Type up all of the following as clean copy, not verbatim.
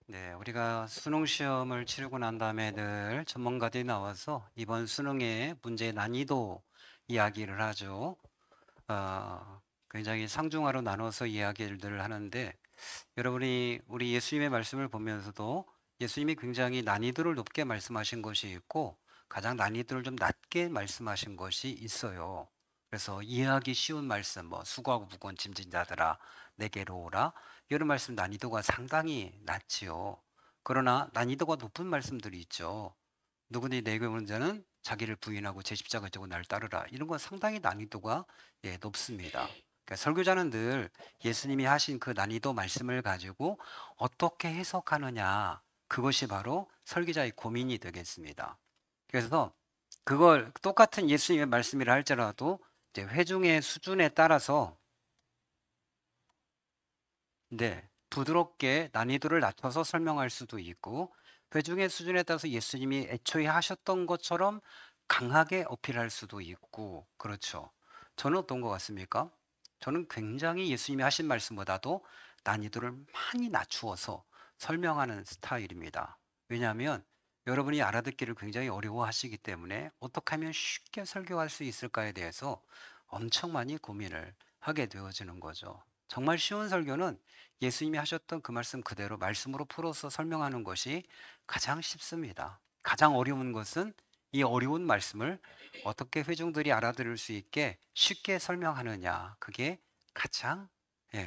네, 우리가 수능 시험을 치르고 난 다음에 늘 전문가들이 나와서 이번 수능의 문제 난이도 이야기를 하죠. 굉장히 상중하로 나눠서 이야기를 하는데 여러분이 우리 예수님의 말씀을 보면서도 예수님이 굉장히 난이도를 높게 말씀하신 것이 있고 가장 난이도를 좀 낮게 말씀하신 것이 있어요. 그래서 이해하기 쉬운 말씀, 뭐 수고하고 무거운 짐진 자들아 내게로 오라, 이런 말씀 난이도가 상당히 낮지요. 그러나 난이도가 높은 말씀들이 있죠. 누구니 내게 오는 자는 자기를 부인하고 제 십자가 지고 나를 따르라. 이런 건 상당히 난이도가 높습니다. 그러니까 설교자는 늘 예수님이 하신 그 난이도 말씀을 가지고 어떻게 해석하느냐, 그것이 바로 설교자의 고민이 되겠습니다. 그래서 그걸 똑같은 예수님의 말씀이라 할지라도 이제 회중의 수준에 따라서 부드럽게 난이도를 낮춰서 설명할 수도 있고, 회중의 수준에 따라서 예수님이 애초에 하셨던 것처럼 강하게 어필할 수도 있고, 그렇죠. 저는 어떤 것 같습니까? 저는 굉장히 예수님이 하신 말씀보다도 난이도를 많이 낮추어서 설명하는 스타일입니다. 왜냐하면 여러분이 알아듣기를 굉장히 어려워하시기 때문에 어떻게 하면 쉽게 설교할 수 있을까에 대해서 엄청 많이 고민을 하게 되어지는 거죠. 정말 쉬운 설교는 예수님이 하셨던 그 말씀 그대로 말씀으로 풀어서 설명하는 것이 가장 쉽습니다. 가장 어려운 것은 이 어려운 말씀을 어떻게 회중들이 알아들을 수 있게 쉽게 설명하느냐, 그게 가장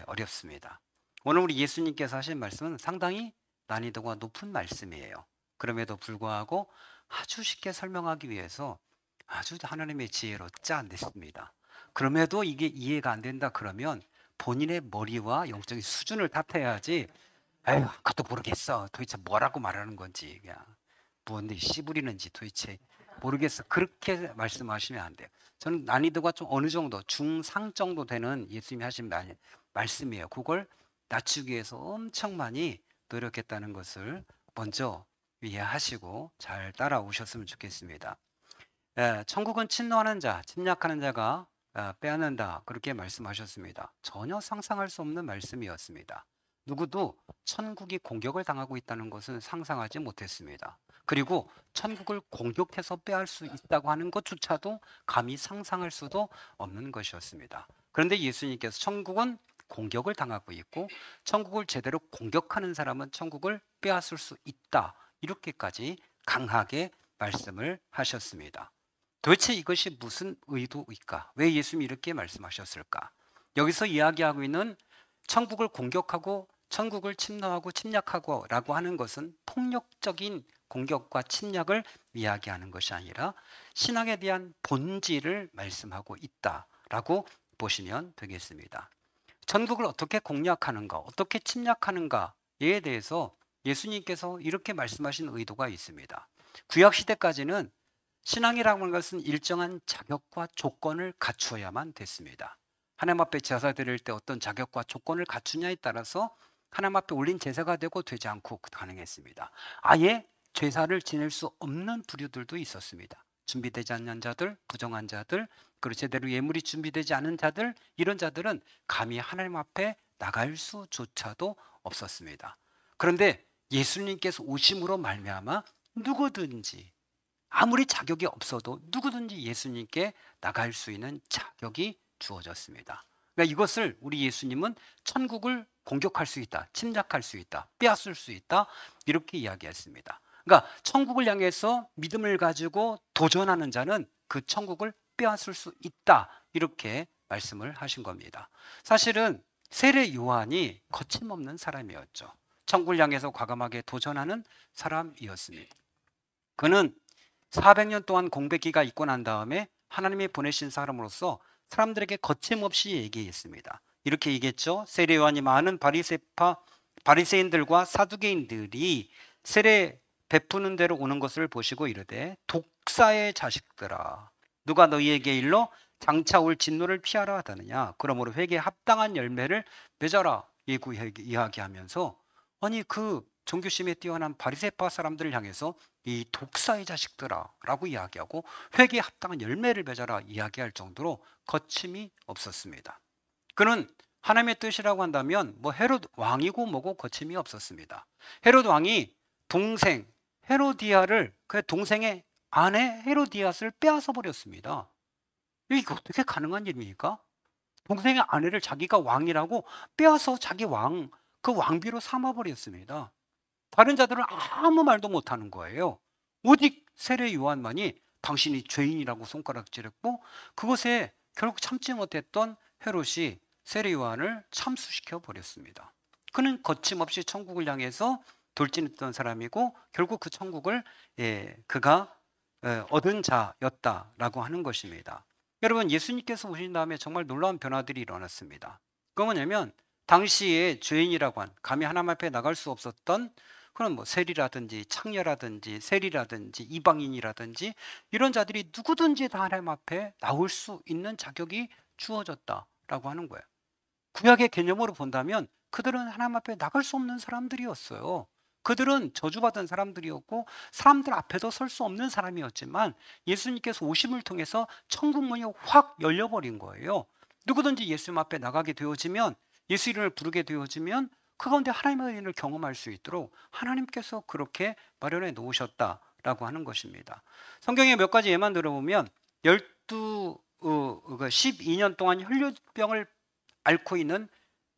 어렵습니다. 오늘 우리 예수님께서 하신 말씀은 상당히 난이도가 높은 말씀이에요. 그럼에도 불구하고 아주 쉽게 설명하기 위해서 아주 하나님의 지혜로 짜냈습니다. 그럼에도 이게 이해가 안 된다 그러면 본인의 머리와 영적인 수준을 탓해야지, 아유, 그것도 모르겠어. 도대체 뭐라고 말하는 건지, 그냥 무언데 씨부리는지 도대체 모르겠어. 그렇게 말씀하시면 안 돼요. 저는 난이도가 좀 어느 정도, 중상 정도 되는 예수님이 하신 말씀이에요. 그걸 낮추기 위해서 엄청 많이 노력했다는 것을 먼저 이해하시고 잘 따라오셨으면 좋겠습니다. 천국은 침노하는 자, 침략하는 자가 빼앗는다. 그렇게 말씀하셨습니다. 전혀 상상할 수 없는 말씀이었습니다. 누구도 천국이 공격을 당하고 있다는 것은 상상하지 못했습니다. 그리고 천국을 공격해서 빼앗을 수 있다고 하는 것조차도 감히 상상할 수도 없는 것이었습니다. 그런데 예수님께서 천국은 공격을 당하고 있고 천국을 제대로 공격하는 사람은 천국을 빼앗을 수 있다. 이렇게까지 강하게 말씀을 하셨습니다. 도대체 이것이 무슨 의도일까? 왜 예수님이 이렇게 말씀하셨을까? 여기서 이야기하고 있는 천국을 공격하고 천국을 침노하고 침략하고 라고 하는 것은 폭력적인 공격과 침략을 이야기하는 것이 아니라 신앙에 대한 본질을 말씀하고 있다라고 보시면 되겠습니다. 천국을 어떻게 공략하는가, 어떻게 침략하는가에 대해서 예수님께서 이렇게 말씀하신 의도가 있습니다. 구약 시대까지는 신앙이라고 하는 것은 일정한 자격과 조건을 갖추어야만 됐습니다. 하나님 앞에 제사 드릴 때 어떤 자격과 조건을 갖추냐에 따라서 하나님 앞에 올린 제사가 되고 되지 않고 가능했습니다. 아예 제사를 지낼 수 없는 부류들도 있었습니다. 준비되지 않는 자들, 부정한 자들, 그리고 제대로 예물이 준비되지 않은 자들, 이런 자들은 감히 하나님 앞에 나갈 수조차도 없었습니다. 그런데 예수님께서 오심으로 말미암아 누구든지 아무리 자격이 없어도 누구든지 예수님께 나갈 수 있는 자격이 주어졌습니다. 그러니까 이것을 우리 예수님은 천국을 공격할 수 있다, 침략할 수 있다, 빼앗을 수 있다, 이렇게 이야기했습니다. 그러니까 천국을 향해서 믿음을 가지고 도전하는 자는 그 천국을 빼앗을 수 있다, 이렇게 말씀을 하신 겁니다. 사실은 세례 요한이 거침없는 사람이었죠. 천국을 향해서 과감하게 도전하는 사람이었습니다. 그는 400년 동안 공백기가 있고 난 다음에 하나님이 보내신 사람으로서 사람들에게 거침없이 얘기했습니다. 이렇게 얘기했죠. 세례 요한이 많은 바리새인들과 사두개인들이 세례 베푸는 대로 오는 것을 보시고 이르되 독사의 자식들아, 누가 너희에게 일러 장차 올 진노를 피하라 하다느냐. 그러므로 회개에 합당한 열매를 맺어라. 이야기하면서 아니 그 종교심에 뛰어난 바리새파 사람들을 향해서 이 독사의 자식들아 라고 이야기하고 회개에 합당한 열매를 맺어라 이야기할 정도로 거침이 없었습니다. 그는 하나님의 뜻이라고 한다면 뭐 헤롯 왕이고 뭐고 거침이 없었습니다. 헤롯 왕이 동생 헤로디아를 그 동생의 아내 헤로디아스를 빼앗아 버렸습니다. 이게 어떻게 가능한 일입니까? 동생의 아내를 자기가 왕이라고 빼앗아 자기 그 왕비로 삼아 버렸습니다. 다른 자들은 아무 말도 못하는 거예요. 오직 세례 요한만이 당신이 죄인이라고 손가락질했고, 그것에 결국 참지 못했던 헤롯이 세례 요한을 참수시켜 버렸습니다. 그는 거침없이 천국을 향해서 돌진했던 사람이고, 결국 그 천국을 그가 얻은 자였다라고 하는 것입니다. 여러분, 예수님께서 오신 다음에 정말 놀라운 변화들이 일어났습니다. 그건 뭐냐면 당시에 죄인이라고 한, 감히 하나님 앞에 나갈 수 없었던 그런 뭐 세리라든지 창녀라든지 세리라든지 이방인이라든지 이런 자들이 누구든지 다 하나님 앞에 나올 수 있는 자격이 주어졌다라고 하는 거예요. 구약의 개념으로 본다면 그들은 하나님 앞에 나갈 수 없는 사람들이었어요. 그들은 저주받은 사람들이었고 사람들 앞에도 설 수 없는 사람이었지만 예수님께서 오심을 통해서 천국 문이 확 열려버린 거예요. 누구든지 예수님 앞에 나가게 되어지면, 예수 이름을 부르게 되어지면 그 가운데 하나님의 은혜를 경험할 수 있도록 하나님께서 그렇게 마련해 놓으셨다라고 하는 것입니다. 성경에 몇 가지 예만 들어보면 12년 동안 혈류병을 앓고 있는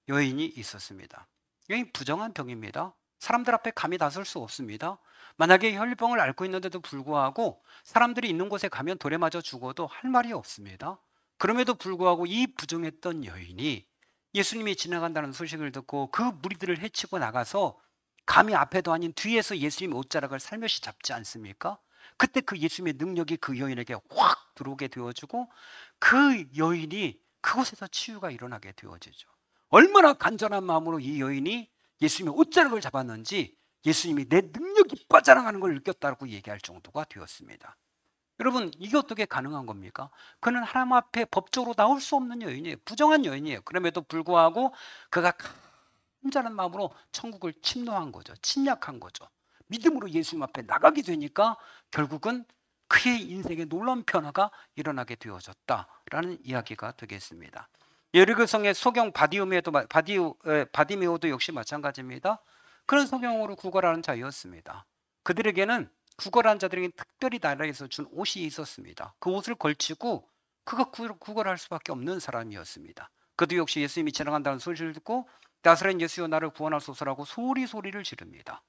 여인이 있었습니다. 여인 부정한 병입니다. 사람들 앞에 감히 나설 수 없습니다. 만약에 혈류병을 앓고 있는데도 불구하고 사람들이 있는 곳에 가면 돌에 맞아 죽어도 할 말이 없습니다. 그럼에도 불구하고 이 부정했던 여인이 예수님이 지나간다는 소식을 듣고 그 무리들을 해치고 나가서 감히 앞에도 아닌 뒤에서 예수님의 옷자락을 살며시 잡지 않습니까? 그때 그 예수님의 능력이 그 여인에게 확 들어오게 되어지고 그 여인이 그곳에서 치유가 일어나게 되어지죠. 얼마나 간절한 마음으로 이 여인이 예수님의 옷자락을 잡았는지 예수님이 내 능력이 빠져나가는 걸 느꼈다고 얘기할 정도가 되었습니다. 여러분, 이게 어떻게 가능한 겁니까? 그는 하나님 앞에 법적으로 나올 수 없는 여인이에요. 부정한 여인이에요. 그럼에도 불구하고 그가 간절한 마음으로 천국을 침노한 거죠. 침략한 거죠. 믿음으로 예수님 앞에 나가게 되니까 결국은 그의 인생에 놀라운 변화가 일어나게 되어졌다라는 이야기가 되겠습니다. 여리고성의 소경 바디메오도 역시 마찬가지입니다. 그런 소경으로 구걸하는 자였습니다. 그들에게는 구걸한 자들에게 특별히 나라에서 준 옷이 있었습니다. 그 옷을 걸치고 그가 구걸할 수밖에 없는 사람이었습니다. 그도 역시 예수님이 지나간다는 소리를 듣고 나사렛 예수여 나를 구원하소서라고 소리를 지릅니다.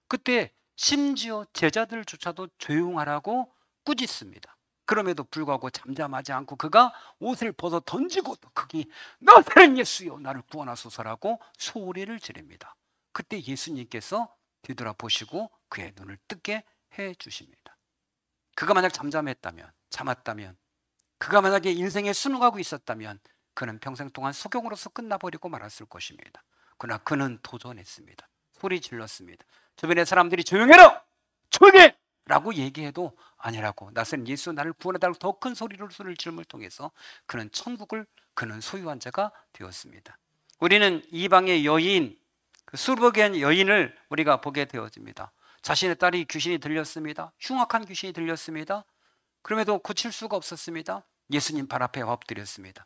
그때 심지어 제자들조차도 조용하라고 꾸짖습니다. 그럼에도 불구하고 잠잠하지 않고 그가 옷을 벗어 던지고 또 거기 나사렛 예수여 나를 구원하소서라고 소리를 지릅니다. 그때 예수님께서 뒤돌아보시고 그의 눈을 뜨게 해 주십니다. 그가 만약 잠잠했다면, 참았다면, 그가 만약에 인생에 순응하고 있었다면 그는 평생 동안 소경으로서 끝나버리고 말았을 것입니다. 그러나 그는 도전했습니다. 소리 질렀습니다. 주변의 사람들이 조용해라! 조용해! 라고 얘기해도 아니라고, 나사렛 예수 나를 구원해달라고 더 큰 소리를 지름을 통해서 그는 천국을 그는 소유한 자가 되었습니다. 우리는 이방의 여인, 그 수르겐 여인을 우리가 보게 되어집니다. 자신의 딸이 귀신이 들렸습니다. 흉악한 귀신이 들렸습니다. 그럼에도 고칠 수가 없었습니다. 예수님 발 앞에 엎드렸습니다.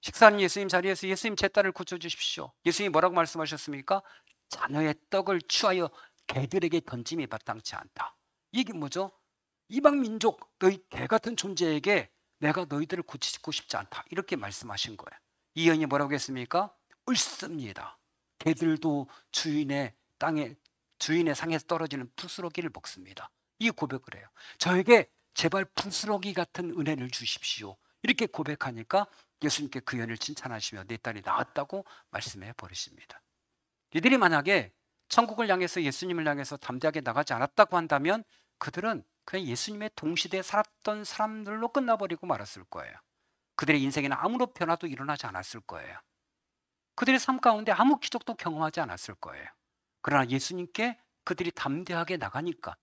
식사하는 예수님 자리에서 예수님 제 딸을 고쳐주십시오. 예수님이 뭐라고 말씀하셨습니까? 자녀의 떡을 취하여 개들에게 던짐이 마땅치 않다. 이게 뭐죠? 이방 민족, 너희 개 같은 존재에게 내가 너희들을 고치고 싶지 않다. 이렇게 말씀하신 거예요. 이 여인이 뭐라고 했습니까? 옳습니다. 개들도 주인의 상에서 떨어지는 부스러기를 먹습니다. 이 고백을 해요. 저에게 제발 부스러기 같은 은혜를 주십시오. 이렇게 고백하니까 예수님께 그 여인을 칭찬하시며 내 딸이 나았다고 말씀해 버리십니다. 이들이 만약에 천국을 향해서 예수님을 향해서 담대하게 나가지 않았다고 한다면 그들은 그냥 예수님의 동시대에 살았던 사람들로 끝나버리고 말았을 거예요. 그들의 인생에는 아무런 변화도 일어나지 않았을 거예요. 그들의 삶 가운데 아무 기적도 경험하지 않았을 거예요. 그러나 예수님께 그들이 담대하게 나가니까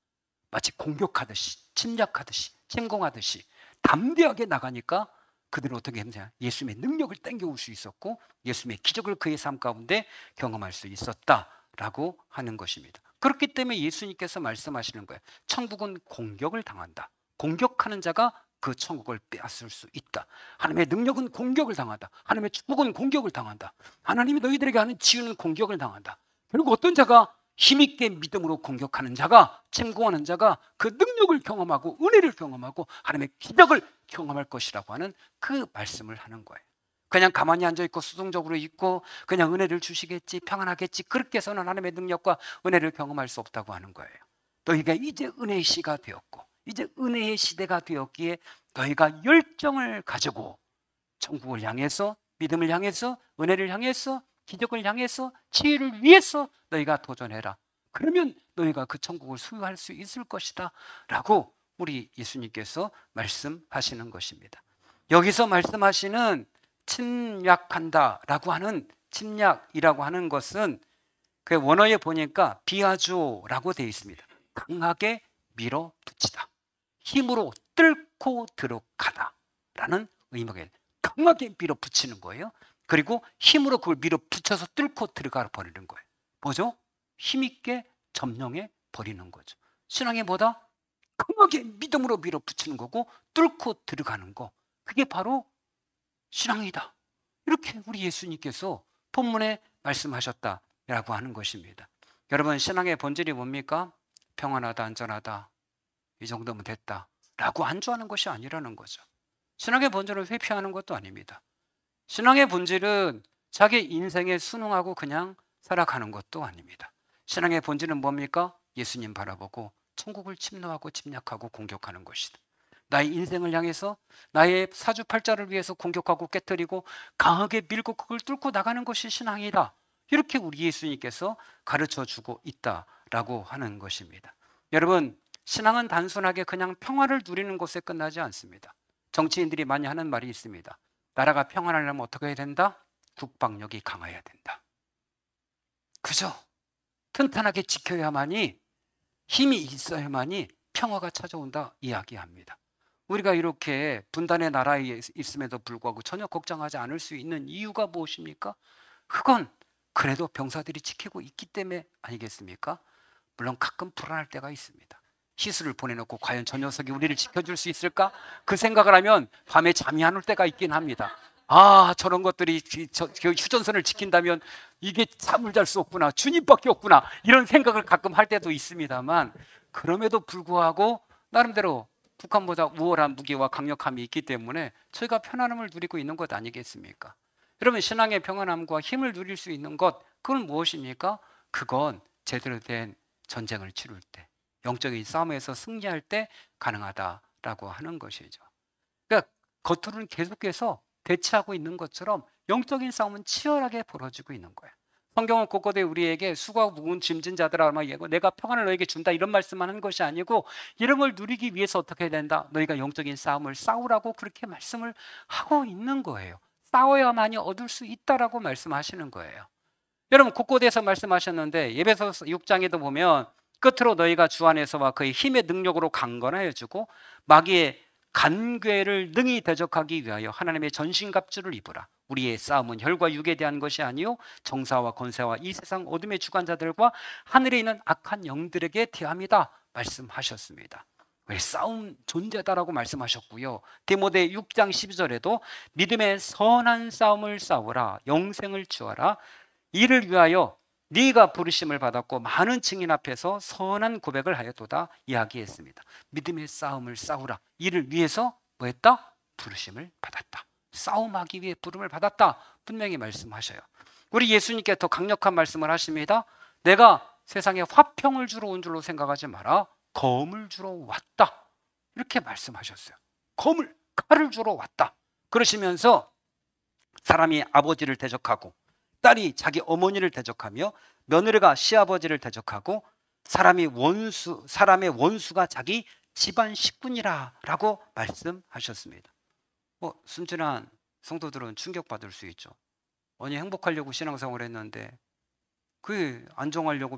마치 공격하듯이, 침략하듯이, 침공하듯이 담대하게 나가니까 그들은 어떻게 했느냐? 예수님의 능력을 땡겨올 수 있었고 예수님의 기적을 그의 삶 가운데 경험할 수 있었다라고 하는 것입니다. 그렇기 때문에 예수님께서 말씀하시는 거예요. 천국은 공격을 당한다. 공격하는 자가 그 천국을 빼앗을 수 있다. 하나님의 능력은 공격을 당한다. 하나님의 축복은 공격을 당한다. 하나님이 너희들에게 하는 지혜는 공격을 당한다. 그리고 어떤 자가 힘있게 믿음으로 공격하는 자가, 침공하는 자가 그 능력을 경험하고 은혜를 경험하고 하나님의 기적을 경험할 것이라고 하는 그 말씀을 하는 거예요. 그냥 가만히 앉아있고 수동적으로 있고 그냥 은혜를 주시겠지, 평안하겠지, 그렇게 해서는 하나님의 능력과 은혜를 경험할 수 없다고 하는 거예요. 너희가 이제 은혜의 시가 되었고 이제 은혜의 시대가 되었기에 너희가 열정을 가지고 천국을 향해서, 믿음을 향해서, 은혜를 향해서, 기적을 향해서, 지혜를 위해서 너희가 도전해라. 그러면 너희가 그 천국을 소유할 수 있을 것이다 라고 우리 예수님께서 말씀하시는 것입니다. 여기서 말씀하시는 침략한다 라고 하는, 침략이라고 하는 것은 그 원어에 보니까 비아주라고 되어 있습니다. 강하게 밀어붙이다, 힘으로 뚫고 들어가다 라는 의미가 강하게 밀어붙이는 거예요. 그리고 힘으로 그걸 밀어붙여서 뚫고 들어가 버리는 거예요. 뭐죠? 힘있게 점령해 버리는 거죠. 신앙이 뭐다? 강하게 믿음으로 밀어붙이는 거고 뚫고 들어가는 거, 그게 바로 신앙이다. 이렇게 우리 예수님께서 본문에 말씀하셨다라고 하는 것입니다. 여러분, 신앙의 본질이 뭡니까? 평안하다, 안전하다, 이 정도면 됐다 라고 안주하는 것이 아니라는 거죠. 신앙의 본질을 회피하는 것도 아닙니다. 신앙의 본질은 자기 인생에 순응하고 그냥 살아가는 것도 아닙니다. 신앙의 본질은 뭡니까? 예수님 바라보고 천국을 침노하고 침략하고 공격하는 것이다. 나의 인생을 향해서 나의 사주팔자를 위해서 공격하고 깨뜨리고 강하게 밀고 그걸 뚫고 나가는 것이 신앙이다. 이렇게 우리 예수님께서 가르쳐주고 있다라고 하는 것입니다. 여러분, 신앙은 단순하게 그냥 평화를 누리는 것에 끝나지 않습니다. 정치인들이 많이 하는 말이 있습니다. 나라가 평안하려면 어떻게 해야 된다? 국방력이 강해야 된다. 그죠? 튼튼하게 지켜야만이, 힘이 있어야만이 평화가 찾아온다 이야기합니다. 우리가 이렇게 분단의 나라에 있음에도 불구하고 전혀 걱정하지 않을 수 있는 이유가 무엇입니까? 그건 그래도 병사들이 지키고 있기 때문에 아니겠습니까? 물론 가끔 불안할 때가 있습니다. 희수를 보내놓고 과연 저 녀석이 우리를 지켜줄 수 있을까? 그 생각을 하면 밤에 잠이 안 올 때가 있긴 합니다. 아, 저런 것들이 휴전선을 지킨다면 이게 잠을 잘 수 없구나, 주님밖에 없구나, 이런 생각을 가끔 할 때도 있습니다만, 그럼에도 불구하고 나름대로 북한보다 우월한 무기와 강력함이 있기 때문에 저희가 편안함을 누리고 있는 것 아니겠습니까? 여러분, 신앙의 평안함과 힘을 누릴 수 있는 것, 그건 무엇입니까? 그건 제대로 된 전쟁을 치룰 때, 영적인 싸움에서 승리할 때 가능하다라고 하는 것이죠. 그러니까 겉으로는 계속해서 대치하고 있는 것처럼 영적인 싸움은 치열하게 벌어지고 있는 거예요. 성경은 곳곳에 우리에게 수고하고 무거운 짐진 자들아 내가 평안을 너에게 준다 이런 말씀만 한 것이 아니고 이런 걸 누리기 위해서 어떻게 해야 된다? 너희가 영적인 싸움을 싸우라고 그렇게 말씀을 하고 있는 거예요. 싸워야만이 얻을 수 있다라고 말씀하시는 거예요. 여러분, 곳곳에서 말씀하셨는데 에베소서 6장에도 보면 끝으로 너희가 주 안에서와 그의 힘의 능력으로 강건하여 주고 마귀의 간괴를 능히 대적하기 위하여 하나님의 전신갑주를 입으라. 우리의 싸움은 혈과 육에 대한 것이 아니요 정사와 권세와 이 세상 어둠의 주관자들과 하늘에 있는 악한 영들에게 대함이다 말씀하셨습니다. 왜 싸움 존재다라고 말씀하셨고요. 디모데 6장 12절에도 믿음의 선한 싸움을 싸우라, 영생을 주어라. 이를 위하여 네가 부르심을 받았고 많은 증인 앞에서 선한 고백을 하였도다 이야기했습니다. 믿음의 싸움을 싸우라. 이를 위해서 뭐했다? 부르심을 받았다. 싸움하기 위해 부름을 받았다. 분명히 말씀하셔요. 우리 예수님께 더 강력한 말씀을 하십니다. 내가 세상에 화평을 주러 온 줄로 생각하지 마라. 검을 주러 왔다. 이렇게 말씀하셨어요. 검을, 칼을 주러 왔다. 그러시면서 사람이 아버지를 대적하고 딸이 자기 어머니를 대적하며 며느리가 시아버지를 대적하고 사람의 원수가 자기 집안 식구니라 라고 말씀하셨습니다. 순진한 성도들은 충격받을 수 있죠. 아니, 행복하려고 신앙생활 했는데, 그 안정하려고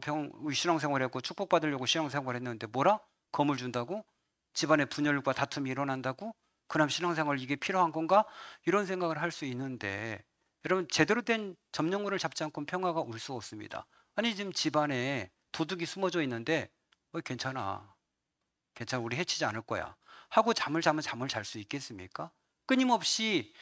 신앙생활 했고 축복받으려고 신앙생활 했는데 뭐라? 검을 준다고? 집안에 분열과 다툼이 일어난다고? 그럼 신앙생활 이게 필요한 건가? 이런 생각을 할 수 있는데, 여러분, 제대로 된 점령물을 잡지 않고는 평화가 올 수 없습니다. 아니, 지금 집안에 도둑이 숨어져 있는데 괜찮아, 우리 해치지 않을 거야. 하고 잠을 자면 잠을 잘 수 있겠습니까? 끊임없이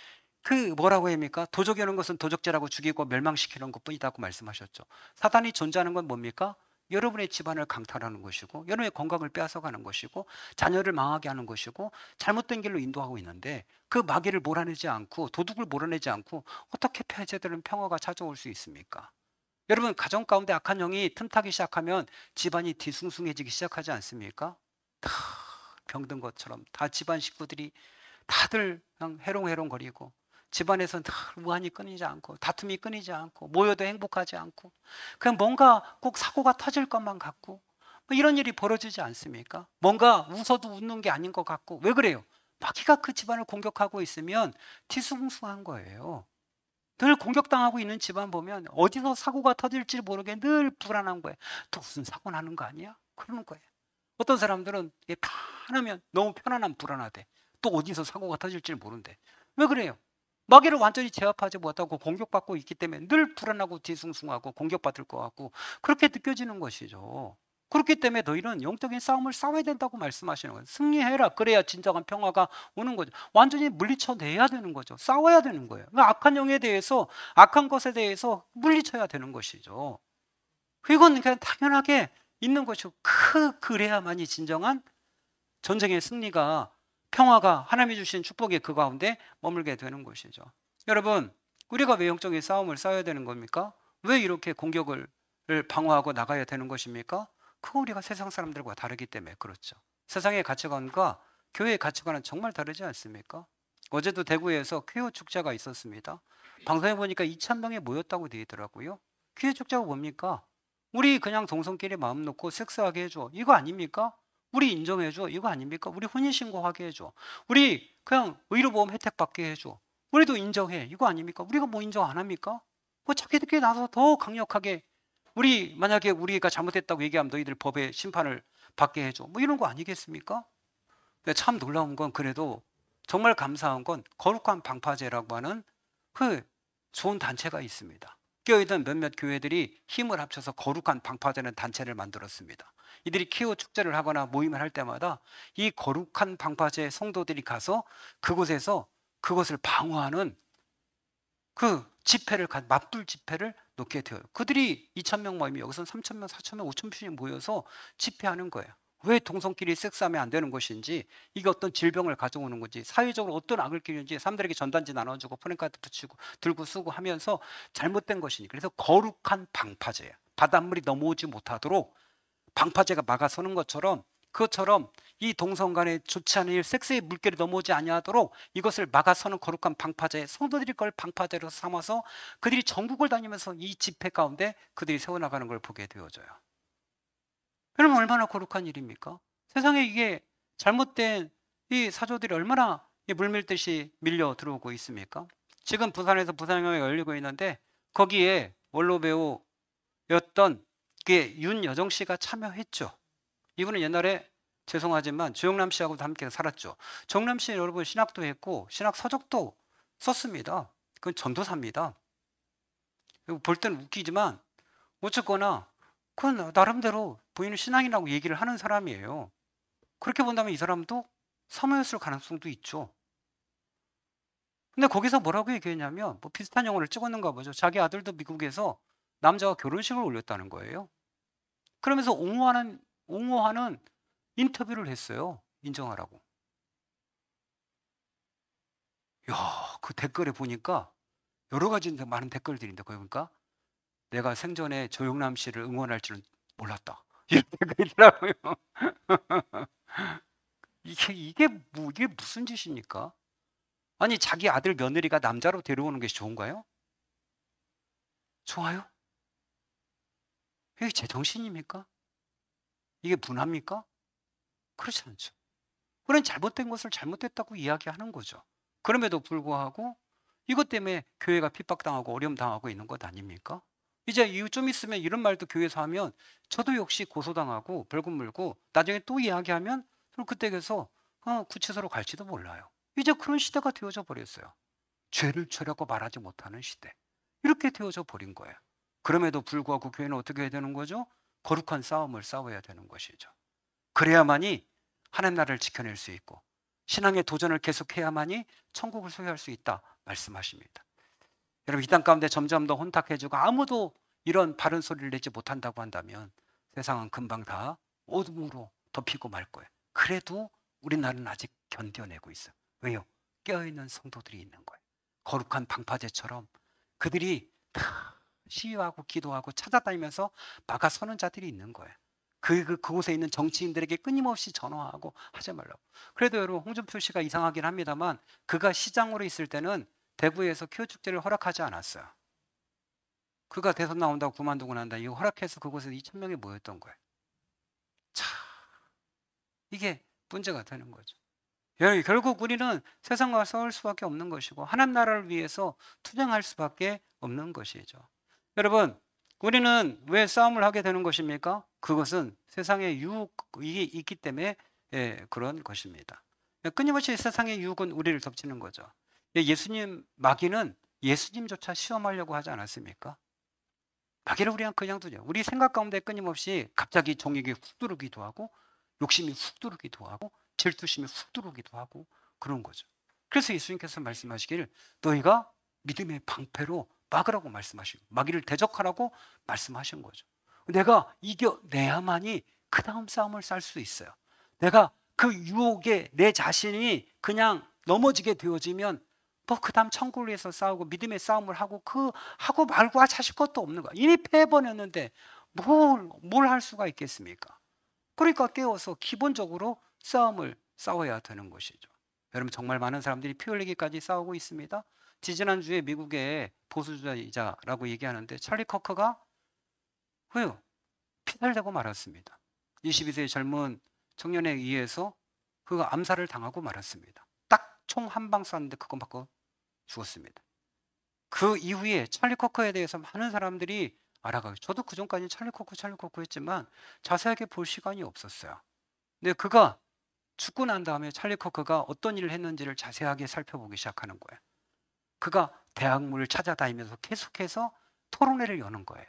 그 뭐라고 합니까? 도적이 오는 것은 도적질하고 죽이고 멸망시키는 것뿐이다고 말씀하셨죠. 사단이 존재하는 건 뭡니까? 여러분의 집안을 강탈하는 것이고 여러분의 건강을 빼앗아가는 것이고 자녀를 망하게 하는 것이고 잘못된 길로 인도하고 있는데 그 마귀를 몰아내지 않고 도둑을 몰아내지 않고 어떻게 제대로 평화가 찾아올 수 있습니까? 여러분 가정 가운데 악한 영이 틈타기 시작하면 집안이 뒤숭숭해지기 시작하지 않습니까? 다 병든 것처럼 다 집안 식구들이 다들 그냥 해롱해롱거리고 집안에서는 다 우환이 끊이지 않고 다툼이 끊이지 않고 모여도 행복하지 않고 그냥 뭔가 꼭 사고가 터질 것만 같고 뭐 이런 일이 벌어지지 않습니까? 뭔가 웃어도 웃는 게 아닌 것 같고 왜 그래요? 마귀가 그 집안을 공격하고 있으면 뒤숭숭한 거예요. 늘 공격당하고 있는 집안 보면 어디서 사고가 터질지 모르게 늘 불안한 거예요. 또 무슨 사고 나는 거 아니야? 그러는 거예요. 어떤 사람들은 편하면 너무 편안하면 불안하대. 또 어디서 사고가 터질지 모른대. 왜 그래요? 마귀를 완전히 제압하지 못하고 공격받고 있기 때문에 늘 불안하고 뒤숭숭하고 공격받을 것 같고 그렇게 느껴지는 것이죠. 그렇기 때문에 너희는 영적인 싸움을 싸워야 된다고 말씀하시는 거예요. 승리해라. 그래야 진정한 평화가 오는 거죠. 완전히 물리쳐내야 되는 거죠. 싸워야 되는 거예요. 그러니까 악한 영에 대해서 악한 것에 대해서 물리쳐야 되는 것이죠. 이건 그냥 당연하게 있는 것이고 그래야만이 진정한 전쟁의 승리가 평화가 하나님이 주신 축복의 그 가운데 머물게 되는 것이죠. 여러분 우리가 왜 영적인 싸움을 싸워야 되는 겁니까? 왜 이렇게 공격을 방어하고 나가야 되는 것입니까? 그거 우리가 세상 사람들과 다르기 때문에 그렇죠. 세상의 가치관과 교회의 가치관은 정말 다르지 않습니까? 어제도 대구에서 퀴어 축제가 있었습니다. 방송에 보니까 2,000명이 모였다고 되어 있더라고요. 퀴어 축제가 뭡니까? 우리 그냥 동성끼리 마음 놓고 섹스하게 해줘. 이거 아닙니까? 우리 인정해줘. 이거 아닙니까? 우리 혼인신고하게 해줘. 우리 그냥 의료보험 혜택 받게 해줘. 우리도 인정해. 이거 아닙니까? 우리가 뭐 인정 안 합니까? 뭐 자기들끼리 나서 더 강력하게 우리 만약에 우리가 잘못했다고 얘기하면 너희들 법의 심판을 받게 해줘. 뭐 이런 거 아니겠습니까? 근데 참 놀라운 건 그래도 정말 감사한 건 거룩한 방파제라고 하는 그 좋은 단체가 있습니다. 껴있던 몇몇 교회들이 힘을 합쳐서 거룩한 방파제라는 단체를 만들었습니다. 이들이 키워 축제를 하거나 모임을 할 때마다 이 거룩한 방파제 성도들이 가서 그곳에서 그것을 방어하는 그 집회를 맞불 집회를 놓게 되어요. 그들이 2,000명 모임이 여기서는 3,000명, 4,000명, 5,000명이 모여서 집회하는 거예요. 왜 동성끼리 섹스하면 안 되는 것인지, 이게 어떤 질병을 가져오는 건지, 사회적으로 어떤 악을 끼는지 사람들에게 전단지 나눠주고 플래카드 붙이고 들고 쓰고 하면서 잘못된 것이니. 그래서 거룩한 방파제예요. 바닷물이 넘어오지 못하도록 방파제가 막아서는 것처럼, 그것처럼 이 동성 간에 좋지 않은 일, 섹스의 물결이 넘어오지 아니하도록 이것을 막아서는 거룩한 방파제, 성도들이 그걸 방파제로 삼아서 그들이 전국을 다니면서 이 집회 가운데 그들이 세워나가는 걸 보게 되어져요. 여러분 얼마나 거룩한 일입니까? 세상에 이게 잘못된 이 사조들이 얼마나 물밀듯이 밀려 들어오고 있습니까? 지금 부산에서 부산영화가 열리고 있는데 거기에 원로 배우였던 윤여정 씨가 참여했죠. 이분은 옛날에 죄송하지만 조영남 씨하고도 함께 살았죠. 조영남 씨 여러분 신학도 했고 신학 서적도 썼습니다. 그건 전도사입니다. 볼 때는 웃기지만 어쨌거나 그건 나름대로 본인은 신앙이라고 얘기를 하는 사람이에요. 그렇게 본다면 이 사람도 사모였을 가능성도 있죠. 근데 거기서 뭐라고 얘기했냐면 뭐 비슷한 영화를 찍었는가 보죠. 자기 아들도 미국에서 남자와 결혼식을 올렸다는 거예요. 그러면서 옹호하는 인터뷰를 했어요. 인정하라고. 야, 그 댓글에 보니까 여러 가지 많은 댓글들인데 거기 보니까 내가 생전에 조영남 씨를 응원할 줄은 몰랐다. 이런 댓글이 있더라고요. 이게 무슨 짓입니까? 아니 자기 아들 며느리가 남자로 데려오는 게 좋은가요? 좋아요? 이게 제정신입니까? 이게 문화입니까? 그렇지 않죠. 그런 잘못된 것을 잘못됐다고 이야기하는 거죠. 그럼에도 불구하고 이것 때문에 교회가 핍박당하고 어려움당하고 있는 것 아닙니까? 이제 좀 있으면 이런 말도 교회에서 하면 저도 역시 고소당하고 벌금 물고 나중에 또 이야기하면 그때에서 구치소로 갈지도 몰라요. 이제 그런 시대가 되어져 버렸어요. 죄를 죄라고 말하지 못하는 시대. 이렇게 되어져 버린 거예요. 그럼에도 불구하고 교회는 어떻게 해야 되는 거죠? 거룩한 싸움을 싸워야 되는 것이죠. 그래야만이 하나님 나라를 지켜낼 수 있고 신앙의 도전을 계속해야만이 천국을 소유할 수 있다 말씀하십니다. 여러분, 이 땅 가운데 점점 더 혼탁해지고 아무도 이런 바른 소리를 내지 못한다고 한다면 세상은 금방 다 어둠으로 덮이고 말 거예요. 그래도 우리나라는 아직 견뎌내고 있어요. 왜요? 깨어있는 성도들이 있는 거예요. 거룩한 방파제처럼 그들이 다 시위하고 기도하고 찾아다니면서 막아서는 자들이 있는 거예요. 그곳에 있는 정치인들에게 끊임없이 전화하고 하지 말라고. 그래도 여러분, 홍준표 씨가 이상하긴 합니다만 그가 시장으로 있을 때는 대구에서 교육축제를 허락하지 않았어요. 그가 대선 나온다고 그만두고 난다. 이거 허락해서 그곳에 2,000명이 모였던 거예요. 자, 이게 문제가 되는 거죠. 결국 우리는 세상과 싸울 수밖에 없는 것이고 하나님 나라를 위해서 투쟁할 수밖에 없는 것이죠. 여러분, 우리는 왜 싸움을 하게 되는 것입니까? 그것은 세상의 유혹이 있기 때문에 그런 것입니다. 끊임없이 세상의 유혹은 우리를 덮치는 거죠. 예수님, 마귀는 예수님조차 시험하려고 하지 않았습니까? 마귀를 우리는 그냥 두죠. 우리 생각 가운데 끊임없이 갑자기 정욕이 훅 들어오기도 하고 욕심이 훅 들어오기도 하고 질투심이 훅 들어오기도 하고 그런 거죠. 그래서 예수님께서 말씀하시기를 너희가 믿음의 방패로 막으라고 말씀하시고 마귀를 대적하라고 말씀하신 거죠. 내가 이겨내야만이 그 다음 싸움을 쌀 수 있어요. 내가 그 유혹에 내 자신이 그냥 넘어지게 되어지면 뭐 그 다음 천국을 위해서 싸우고 믿음의 싸움을 하고 하고 말고 하실 것도 없는 거야. 이미 패해버렸는데 뭘 할 수가 있겠습니까? 그러니까 깨워서 기본적으로 싸움을 싸워야 되는 것이죠. 여러분, 정말 많은 사람들이 피 흘리기까지 싸우고 있습니다. 지지난주에 미국의 보수주의자라고 얘기하는데 찰리 커커가 왜요? 피살되고 말았습니다. 22세 젊은 청년에 의해서 그가 암살을 당하고 말았습니다. 딱 총 한 방 쐈는데 그거 맞고 죽었습니다. 그 이후에 찰리 커커에 대해서 많은 사람들이 알아가고, 저도 그 전까지 찰리 커커 했지만 자세하게 볼 시간이 없었어요. 근데 그가 죽고 난 다음에 찰리 커커가 어떤 일을 했는지를 자세하게 살펴보기 시작하는 거예요. 그가 대학물을 찾아다니면서 계속해서 토론회를 여는 거예요.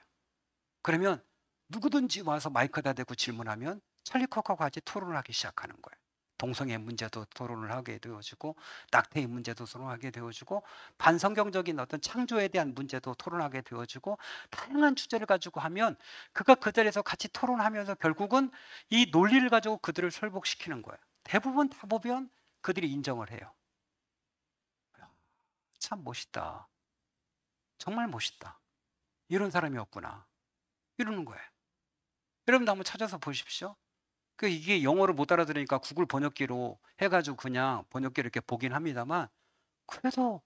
그러면 누구든지 와서 마이크에다 대고 질문하면 찰리 커커가 같이 토론을 하기 시작하는 거예요. 동성애 문제도 토론을 하게 되어지고 낙태의 문제도 토론하게 되어지고 반성경적인 어떤 창조에 대한 문제도 토론하게 되어지고 다양한 주제를 가지고 하면 그가 그 자리에서 같이 토론하면서 결국은 이 논리를 가지고 그들을 설복시키는 거예요. 대부분 다 보면 그들이 인정을 해요. 참 멋있다. 정말 멋있다. 이런 사람이었구나. 이러는 거예요. 여러분도 한번 찾아서 보십시오. 이게 영어를 못 알아들으니까 구글 번역기로 해가지고 그냥 번역기를 이렇게 보긴 합니다만 그래서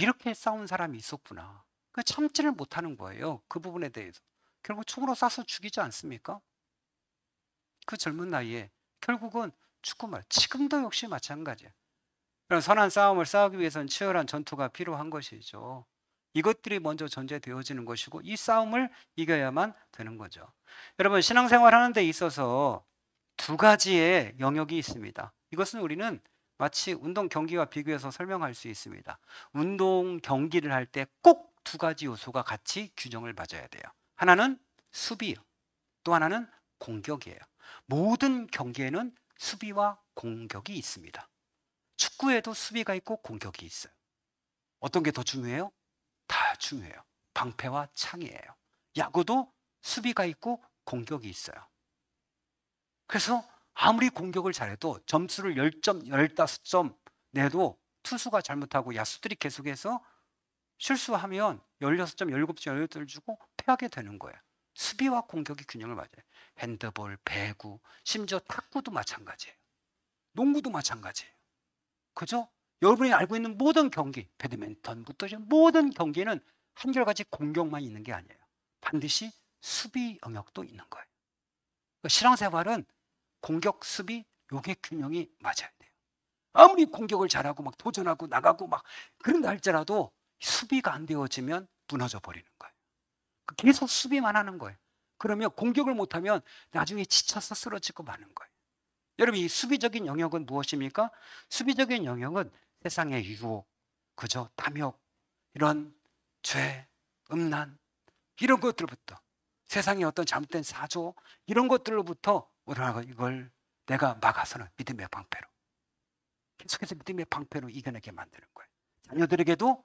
이렇게 싸운 사람이 있었구나. 참지를 못하는 거예요. 그 부분에 대해서. 결국 총으로 쏴서 죽이지 않습니까? 그 젊은 나이에 결국은 죽고 말. 지금도 역시 마찬가지예요. 그런 선한 싸움을 싸우기 위해서는 치열한 전투가 필요한 것이죠. 이것들이 먼저 전제되어지는 것이고 이 싸움을 이겨야만 되는 거죠. 여러분, 신앙생활 하는 데 있어서 두 가지의 영역이 있습니다. 이것은 우리는 마치 운동 경기와 비교해서 설명할 수 있습니다. 운동 경기를 할 때 꼭 두 가지 요소가 같이 균형을 맞아야 돼요. 하나는 수비요. 또 하나는 공격이에요. 모든 경기에는 수비와 공격이 있습니다. 축구에도 수비가 있고 공격이 있어요. 어떤 게 더 중요해요? 다 중요해요. 방패와 창이에요. 야구도 수비가 있고 공격이 있어요. 그래서 아무리 공격을 잘해도 점수를 10점, 15점 내도 투수가 잘못하고 야수들이 계속해서 실수하면 16점, 17점, 18점 주고 패하게 되는 거예요. 수비와 공격이 균형을 맞아요. 핸드볼, 배구, 심지어 탁구도 마찬가지예요. 농구도 마찬가지예요. 그죠? 여러분이 알고 있는 모든 경기, 배드민턴부터 모든 경기는 한결같이 공격만 있는 게 아니에요. 반드시 수비 영역도 있는 거예요. 신앙생활은 공격, 수비, 요게 균형이 맞아야 돼요. 아무리 공격을 잘하고 막 도전하고 나가고 막 그런다 할지라도 수비가 안 되어지면 무너져 버리는 거예요. 계속 수비만 하는 거예요. 그러면 공격을 못하면 나중에 지쳐서 쓰러지고 마는 거예요. 여러분, 이 수비적인 영역은 무엇입니까? 수비적인 영역은 세상의 유혹, 그죠? 탐욕, 이런 죄, 음란, 이런 것들부터 세상의 어떤 잘못된 사조, 이런 것들로부터 이걸 내가 막아서는 믿음의 방패로. 계속해서 믿음의 방패로 이겨내게 만드는 거예요. 자녀들에게도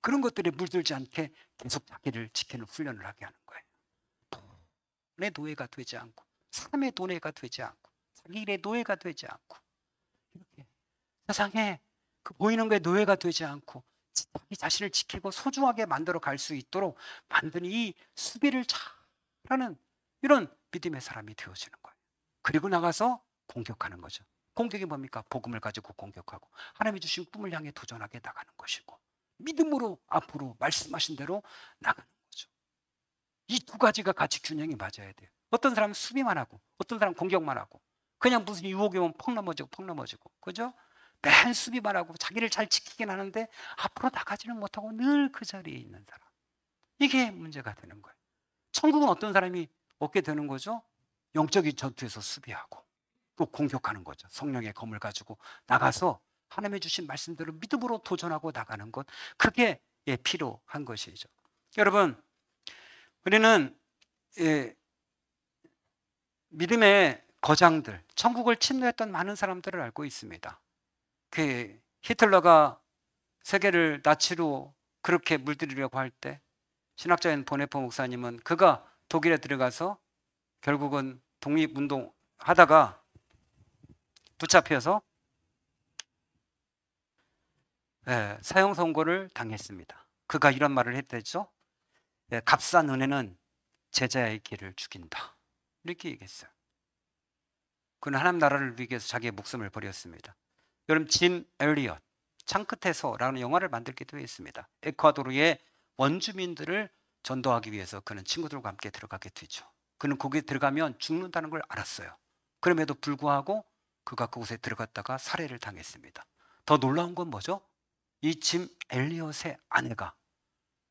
그런 것들에 물들지 않게 계속 자기를 지키는 훈련을 하게 하는 거예요. 돈의 노예가 되지 않고, 사람의 노예가 되지 않고, 자기 일의 노예가 되지 않고, 이렇게 세상에 그 보이는 거에 노예가 되지 않고 자기 자신을 지키고 소중하게 만들어 갈 수 있도록 만드는 이 수비를 잘하는 이런 믿음의 사람이 되어지는 거예요. 그리고 나가서 공격하는 거죠. 공격이 뭡니까? 복음을 가지고 공격하고 하나님이 주신 꿈을 향해 도전하게 나가는 것이고 믿음으로 앞으로 말씀하신 대로 나가는 거죠. 이 두 가지가 같이 균형이 맞아야 돼요. 어떤 사람은 수비만 하고 어떤 사람은 공격만 하고 그냥 무슨 유혹이 오면 퍽 넘어지고 그죠? 맨 수비만 하고 자기를 잘 지키긴 하는데 앞으로 나가지는 못하고 늘 그 자리에 있는 사람. 이게 문제가 되는 거예요. 천국은 어떤 사람이 얻게 되는 거죠? 영적인 전투에서 수비하고 또 공격하는 거죠. 성령의 검을 가지고 나가서 하나님의 주신 말씀대로 믿음으로 도전하고 나가는 것. 그게 필요한 것이죠. 여러분, 우리는 믿음의 거장들, 천국을 침노했던 많은 사람들을 알고 있습니다. 그 히틀러가 세계를 나치로 그렇게 물들이려고 할 때 신학자인 보네포 목사님은 그가 독일에 들어가서 결국은 독립운동 하다가 붙잡혀서 사형 선고를 당했습니다. 그가 이런 말을 했댔죠. 값싼 은혜는 제자의 길을 죽인다. 이렇게 얘기했어요. 그는 하나님 나라를 위하기 위해서 자기의 목숨을 버렸습니다. 여러분, 짐 엘리엇 창끝에서라는 영화를 만들기도 했습니다. 에콰도르의 원주민들을 전도하기 위해서 그는 친구들과 함께 들어가게 되죠. 그는 거기에 들어가면 죽는다는 걸 알았어요. 그럼에도 불구하고 그가 그곳에 들어갔다가 살해를 당했습니다. 더 놀라운 건 뭐죠? 이 짐 엘리엇의 아내가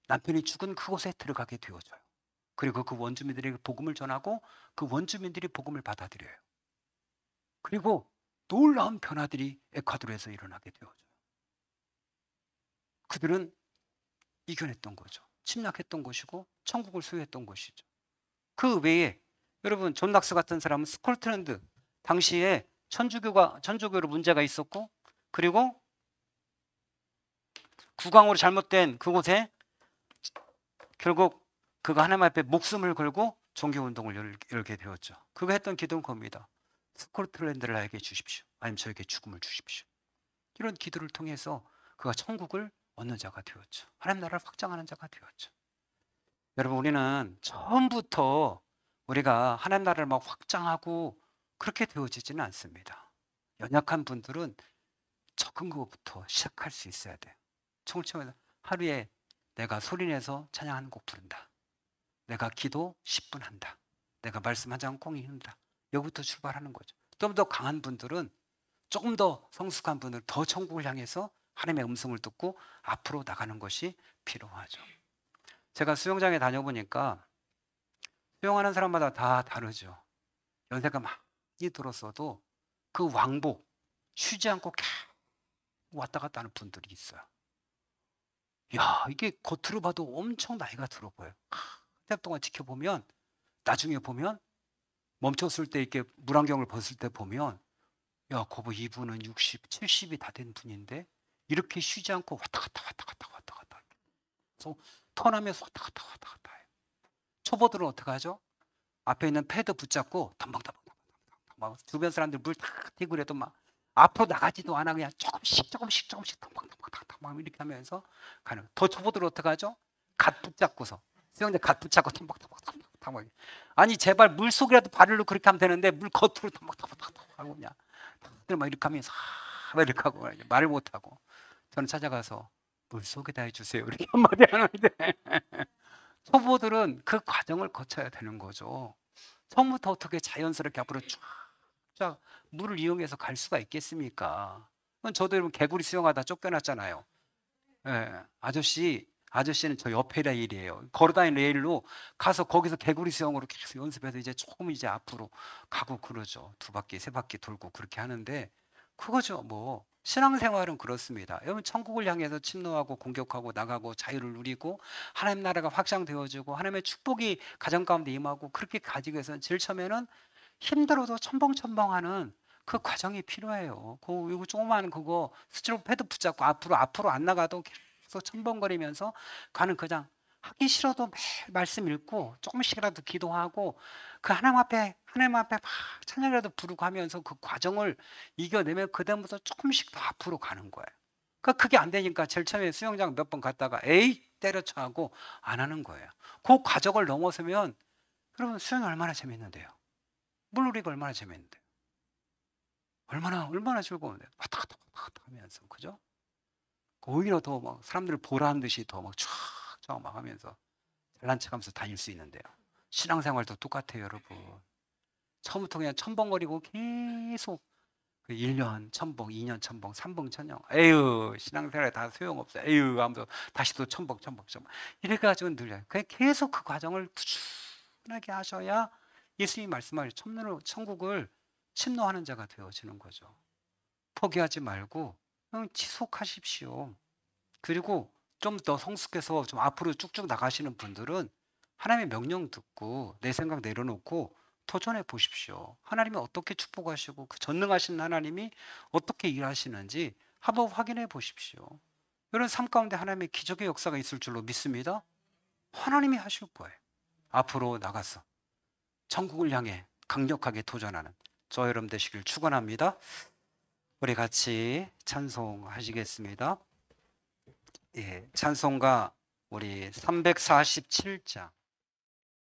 남편이 죽은 그곳에 들어가게 되어져요. 그리고 그 원주민들에게 복음을 전하고 그 원주민들이 복음을 받아들여요. 그리고 놀라운 변화들이 에콰도르에서 일어나게 되어져요. 그들은 이겨냈던 거죠. 침략했던 것이고 천국을 소유했던 것이죠. 그 외에 여러분, 존 낙스 같은 사람은 스코틀랜드 당시에 천주교로 문제가 있었고 그리고 국왕으로 잘못된 그곳에 결국 그가 하나님 앞에 목숨을 걸고 종교운동을 열게 되었죠. 그가 했던 기도는 겁니다. 스코틀랜드를 나에게 주십시오. 아니면 저에게 죽음을 주십시오. 이런 기도를 통해서 그가 천국을 얻는 자가 되었죠. 하나님 나라를 확장하는 자가 되었죠. 여러분, 우리는 처음부터 우리가 하나님 나라를 막 확장하고 그렇게 되어지지는 않습니다. 연약한 분들은 적은 것부터 시작할 수 있어야 돼요. 청취하면서 하루에 내가 소리내서 찬양하는 곡 부른다. 내가 기도 10분 한다. 내가 말씀 한 장 꽁 읽는다. 여기부터 출발하는 거죠. 좀 더 강한 분들은 조금 더 성숙한 분들 더 천국을 향해서 하나님의 음성을 듣고 앞으로 나가는 것이 필요하죠. 제가 수영장에 다녀보니까 수영하는 사람마다 다 다르죠. 연세가 많이 들었어도 그 왕복 쉬지 않고 계속 왔다 갔다 하는 분들이 있어요. 야, 이게 겉으로 봐도 엄청 나이가 들어 보여요. 한참 동안 지켜보면 나중에 보면 멈췄을 때 이렇게 물안경을 벗을 때 보면 야, 거보 이분은 60, 70이 다 된 분인데 이렇게 쉬지 않고 왔다 갔다 그래서 턴하면서 왔다 갔다 해요. 초보들은 어떻게 하죠? 앞에 있는 패드 붙잡고 덤벙덤벙 주변 사람들 물 탁 튀고 그래도 막 앞으로 나가지도 않아. 그냥 조금씩 덤벙덤벙 이렇게 하면서 가는. 더 초보들은 어떻게 하죠? 갓 붙잡고서 수영장 갓 붙잡고 덤벙덤벙. 아니 제발 물 속이라도 발을 넣고 그렇게 하면 되는데 물 겉으로 덤벙덤벙 하고 그냥 막 이렇게 하면서 이렇게 하고 말을 못 하고 저는 찾아가서 물 속에다 해주세요 이렇게 한마디 하는데 초보들은 그 과정을 거쳐야 되는 거죠. 처음부터 어떻게 자연스럽게 앞으로 쫙 물을 이용해서 갈 수가 있겠습니까? 저도 여러분 개구리 수영하다 쫓겨났잖아요. 아저씨는 저 옆에 레일이에요. 걸어다니는 레일로 가서 거기서 개구리 수영으로 계속 연습해서 이제 조금 이제 앞으로 가고 그러죠. 2바퀴, 3바퀴 돌고 그렇게 하는데 그거죠. 뭐 신앙생활은 그렇습니다. 여러분 천국을 향해서 침노하고 공격하고 나가고 자유를 누리고 하나님 나라가 확장되어지고 하나님의 축복이 가정 가운데 임하고 그렇게 가지기 위해서는 제일 처음에는 힘들어도 첨벙첨벙하는 그 과정이 필요해요. 이거 조그만 그거 스티로폼 패드 붙잡고 앞으로 안 나가도 계속 첨벙거리면서 가는 그냥 하기 싫어도 매일 말씀 읽고 조금씩이라도 기도하고 그 하나님 앞에 막 찬양이라도 부르고 하면서 그 과정을 이겨내면 그다음부터 조금씩 더 앞으로 가는 거예요. 그러니까 그게 안 되니까 제일 처음에 수영장 몇 번 갔다가 에이 때려쳐 하고 안 하는 거예요. 그 과정을 넘어서면 여러분 수영이 얼마나 재밌는데요. 물놀이가 얼마나 재밌는데요. 얼마나 즐거운데요. 왔다 갔다 하면서 그죠? 오히려 더 막 사람들을 보라는 듯이 더 막 쫙쫙 막 하면서 잘난 척하면서 다닐 수 있는데요. 신앙생활도 똑같아요, 여러분. 처음부터 그냥 첨벙거리고 계속 그 1년 첨벙, 2년 첨벙, 3벙 천령. 에휴, 신앙생활에 다 소용없어. 에휴, 하면서 다시 또 첨벙. 이래가지고 늘려요. 그냥 계속 그 과정을 꾸준하게 하셔야 예수님이 말씀하신 천국을 침노하는 자가 되어지는 거죠. 포기하지 말고 그냥 지속하십시오. 그리고 좀 더 성숙해서 좀 앞으로 쭉쭉 나가시는 분들은 하나님의 명령 듣고 내 생각 내려놓고 도전해 보십시오. 하나님이 어떻게 축복하시고 그 전능하신 하나님이 어떻게 일하시는지 한번 확인해 보십시오. 이런 삶 가운데 하나님의 기적의 역사가 있을 줄로 믿습니다. 하나님이 하실 거예요. 앞으로 나가서 천국을 향해 강력하게 도전하는 저 여러분 되시길 축원합니다. 우리 같이 찬송하시겠습니다. 예, 찬송가 우리 347장